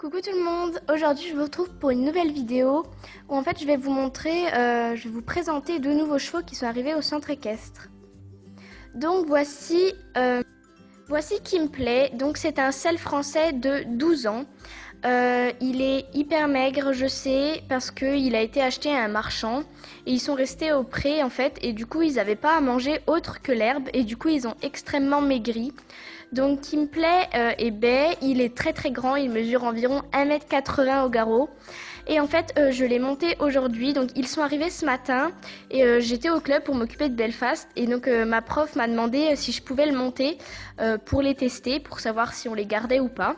Coucou tout le monde, aujourd'hui je vous retrouve pour une nouvelle vidéo où en fait je vais vous montrer, je vais vous présenter deux nouveaux chevaux qui sont arrivés au centre équestre. Donc voici Kimplay, donc c'est un selle français de 12 ans. Il est hyper maigre, je sais, parce qu'il a été acheté à un marchand et ils sont restés au pré en fait et du coup ils n'avaient pas à manger autre que l'herbe et du coup ils ont extrêmement maigri. Donc Kimplay est bai, il est très très grand, il mesure environ 1,80 m au garrot. Et en fait, je l'ai monté aujourd'hui, donc ils sont arrivés ce matin et j'étais au club pour m'occuper de Belfast. Et donc ma prof m'a demandé si je pouvais le monter pour les tester, pour savoir si on les gardait ou pas.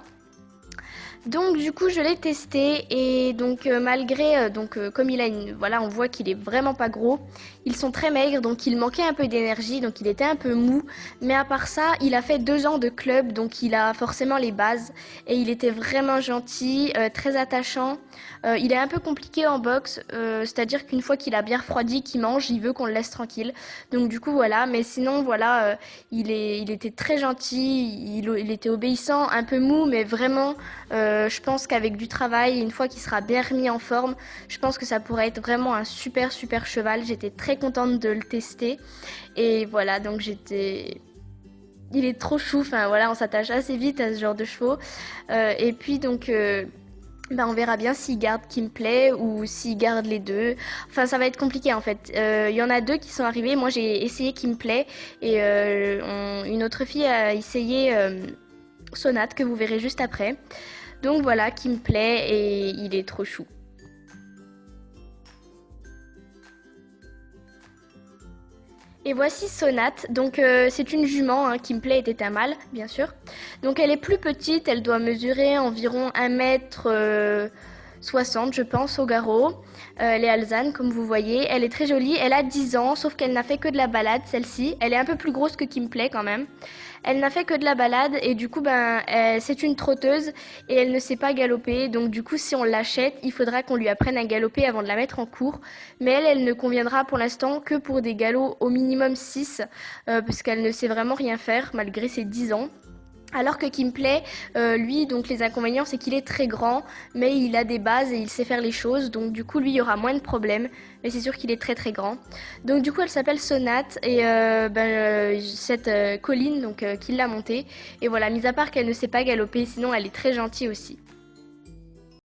Donc du coup je l'ai testé et donc malgré comme il a voilà, on voit qu'il est vraiment pas gros, ils sont très maigres donc il manquait un peu d'énergie, donc il était un peu mou, mais à part ça il a fait 2 ans de club donc il a forcément les bases et il était vraiment gentil, très attachant. Il est un peu compliqué en boxe, c'est-à-dire qu'une fois qu'il a bien refroidi, qu'il mange, il veut qu'on le laisse tranquille, donc du coup voilà, mais sinon voilà, il était très gentil, il était obéissant, un peu mou mais vraiment je pense qu'avec du travail, une fois qu'il sera bien remis en forme, je pense que ça pourrait être vraiment un super cheval. J'étais très contente de le tester et voilà, donc il est trop chou, enfin voilà, on s'attache assez vite à ce genre de chevaux. Et puis donc on verra bien s'il garde Kimplay ou s'il garde les deux. Enfin, ça va être compliqué en fait. Il y en a deux qui sont arrivés. Moi, j'ai essayé Kimplay et une autre fille a essayé Sonate que vous verrez juste après. Donc voilà, Kimplay et il est trop chou. Et voici Sonate, donc c'est une jument, hein, Kimplay était un mâle, bien sûr. Donc elle est plus petite, elle doit mesurer environ 1,60 m, je pense, au garrot. Elle est alezane, comme vous voyez. Elle est très jolie, elle a 10 ans, sauf qu'elle n'a fait que de la balade, celle-ci. Elle est un peu plus grosse que Kimplay quand même. Elle n'a fait que de la balade et du coup, c'est une trotteuse et elle ne sait pas galoper. Donc du coup, si on l'achète, il faudra qu'on lui apprenne à galoper avant de la mettre en cours. Mais elle ne conviendra pour l'instant que pour des galops au minimum 6, parce qu'elle ne sait vraiment rien faire malgré ses 10 ans. Alors que Kimplay, lui, donc les inconvénients, c'est qu'il est très grand, mais il a des bases et il sait faire les choses. Donc du coup, lui, il y aura moins de problèmes. Mais c'est sûr qu'il est très grand. Donc du coup, elle s'appelle Sonate et cette Colline, donc qui l'a montée. Et voilà, mis à part qu'elle ne sait pas galoper, sinon elle est très gentille aussi.